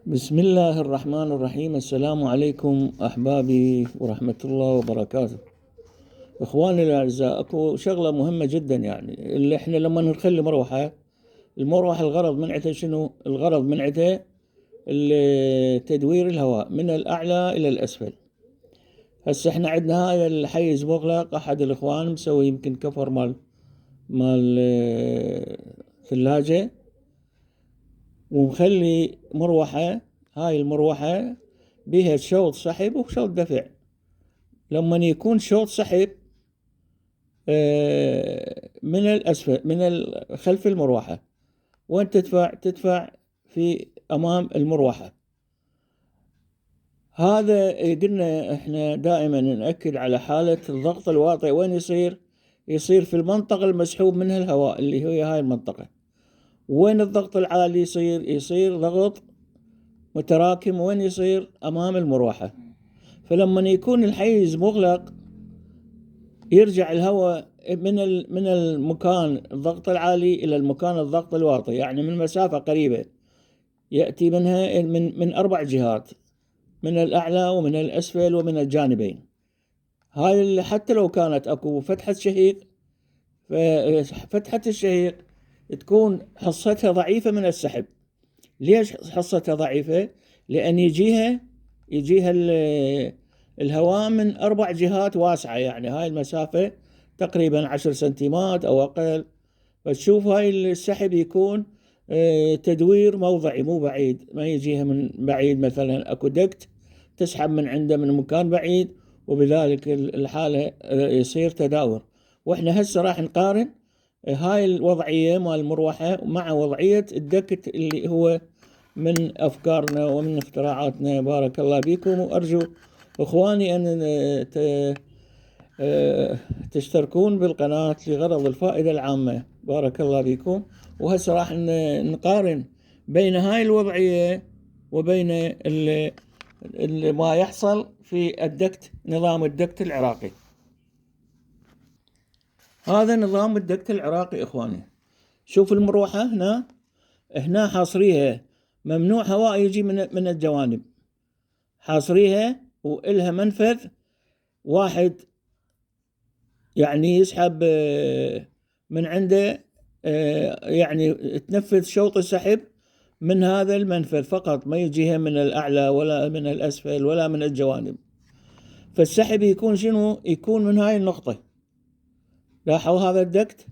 بسم الله الرحمن الرحيم. السلام عليكم أحبابي ورحمة الله وبركاته. إخواني الأعزاء، أكو شغلة مهمة جدا، يعني اللي إحنا لما نخلي المروحة الغرض من عندها شنو؟ الغرض من عندها تدوير الهواء من الأعلى إلى الأسفل. هسه إحنا عندنا هاي الحيز مغلق، أحد الإخوان مسوي يمكن كفر مال ثلاجة، ومخلي مروحة. هاي المروحة بها شوط سحب وشوط دفع. لما يكون شوط سحب من الأسفل، من خلف المروحة، وين تدفع في أمام المروحة. هذا قلنا إحنا دائما نأكد على حالة الضغط الواطئ. وين يصير في المنطقة المسحوب منها الهواء، اللي هي هاي المنطقة. وين الضغط العالي يصير ضغط متراكم، وين يصير؟ أمام المروحة. فلما يكون الحيز مغلق يرجع الهواء من المكان الضغط العالي إلى المكان الضغط الواطي، يعني من مسافة قريبة، يأتي منها من 4 جهات، من الأعلى ومن الأسفل ومن الجانبين. هاي اللي حتى لو كانت أكو فتحة شهيق، فتحة الشهيق تكون حصتها ضعيفة من السحب. ليش حصتها ضعيفة؟ لأن يجيها الهواء من 4 جهات واسعة، يعني هاي المسافة تقريبا 10 سنتيمات أو أقل. فتشوف هاي السحب يكون تدوير موضعي، مو بعيد، ما يجيها من بعيد. مثلا أكو دكت تسحب من عنده من مكان بعيد، وبذلك الحالة يصير تداور. وإحنا هسه راح نقارن هاي الوضعية مال المروحة مع وضعية الدكت اللي هو من أفكارنا ومن اختراعاتنا. بارك الله بكم، وأرجو إخواني أن تشتركون بالقناة لغرض الفائدة العامة. بارك الله بكم. وهسه راح نقارن بين هاي الوضعية وبين ما يحصل في الدكت، نظام الدكت العراقي. هذا نظام الدكت العراقي إخواني. شوف المروحة هنا حاصريها، ممنوع هواء يجي من الجوانب، حاصريها وإلها منفذ واحد، يعني يسحب من عنده، يعني تنفذ شوط السحب من هذا المنفذ فقط، ما يجيها من الأعلى ولا من الأسفل ولا من الجوانب. فالسحب يكون شنو؟ يكون من هاي النقطة. لاحظوا هذا الدكت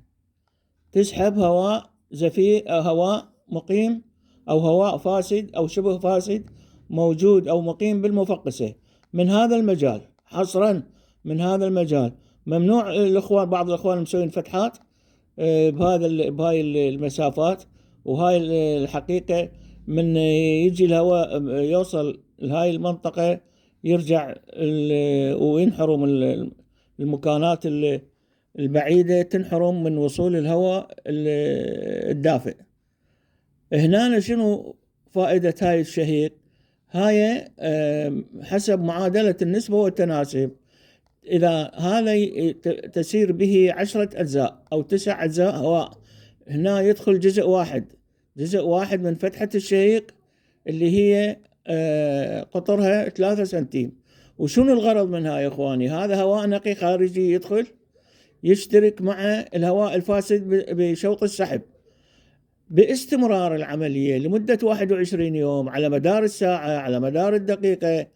تسحب هواء زفير أو هواء مقيم أو هواء فاسد أو شبه فاسد موجود أو مقيم بالمفقسة من هذا المجال، حصرا من هذا المجال. ممنوع الإخوان، بعض الإخوان مسوين فتحات بهاي المسافات. وهاي الحقيقة من يجي الهواء يوصل لهاي المنطقة يرجع وينحرم المكانات البعيدة، تنحرم من وصول الهواء الدافئ. هنا شنو فائدة هاي الشهيق؟ هاي حسب معادلة النسبة والتناسب. إذا هذا تسير به 10 أجزاء أو 9 أجزاء هواء، هنا يدخل جزء واحد من فتحة الشهيق اللي هي قطرها 3 سنتيم. وشنو الغرض منها يا إخواني؟ هذا هواء نقي خارجي يدخل يشترك مع الهواء الفاسد بشوط السحب باستمرار العملية لمدة 21 يوم، على مدار الساعة، على مدار الدقيقة.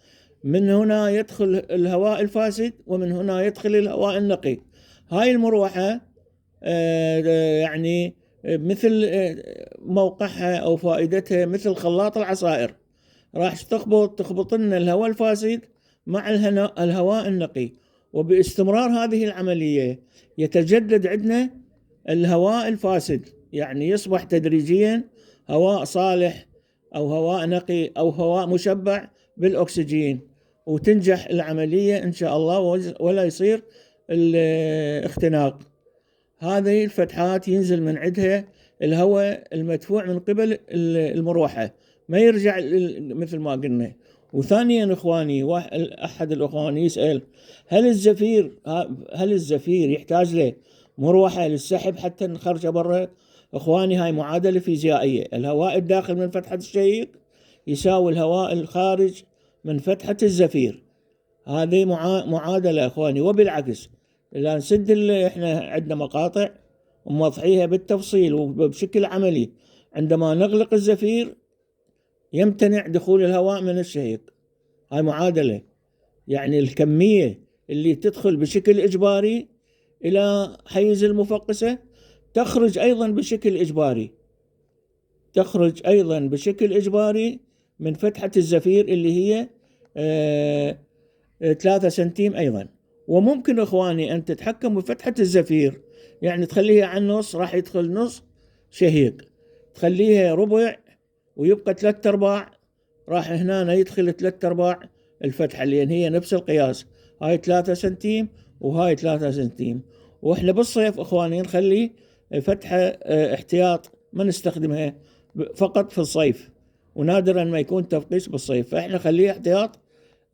من هنا يدخل الهواء الفاسد ومن هنا يدخل الهواء النقي. هاي المروحة يعني مثل موقعها أو فائدتها مثل خلاط العصائر، راح تخبط لنا الهواء الفاسد مع الهواء النقي. وباستمرار هذه العملية يتجدد عندنا الهواء الفاسد، يعني يصبح تدريجيا هواء صالح أو هواء نقي أو هواء مشبع بالأكسجين، وتنجح العملية إن شاء الله ولا يصير الاختناق. هذه الفتحات ينزل من عندها الهواء المدفوع من قبل المروحة، ما يرجع مثل ما قلنا. وثانيا إخواني، أحد الإخوان يسأل هل الزفير يحتاج له مروحة للسحب حتى نخرجه برا؟ إخواني هاي معادلة فيزيائية. الهواء الداخل من فتحة الشهيق يساوي الهواء الخارج من فتحة الزفير. هذه معادلة اخواني. وبالعكس اذا نسد احنا عندنا مقاطع وموضحيها بالتفصيل وبشكل عملي، عندما نغلق الزفير يمتنع دخول الهواء من الشهيق. هاي معادلة، يعني الكمية اللي تدخل بشكل إجباري إلى حيز المفقسة تخرج أيضا بشكل إجباري من فتحة الزفير اللي هي 3 سنتيم أيضا. وممكن إخواني أن تتحكم بفتحة الزفير، يعني تخليها عن نص راح يدخل نص شهيق، تخليها ربع ويبقى 3/4 راح هنا يدخل 3/4 الفتحة، لأن هي نفس القياس، هاي 3 سنتيم وهاي 3 سنتيم. وإحنا بالصيف إخواني نخلي فتحة احتياط ما نستخدمها فقط في الصيف، ونادرا ما يكون تفقيس بالصيف، فإحنا خليه احتياط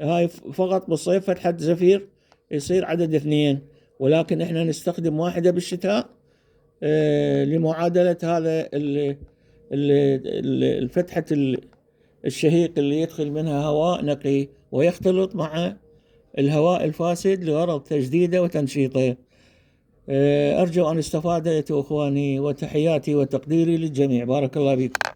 هاي فقط بالصيف فتحة زفير يصير عدد 2، ولكن إحنا نستخدم واحدة بالشتاء لمعادلة هذا الفتحة الشهيق اللي يدخل منها هواء نقي ويختلط مع الهواء الفاسد لغرض تجديده وتنشيطه. أرجو أن استفادت إخواني، وتحياتي وتقديري للجميع. بارك الله بكم.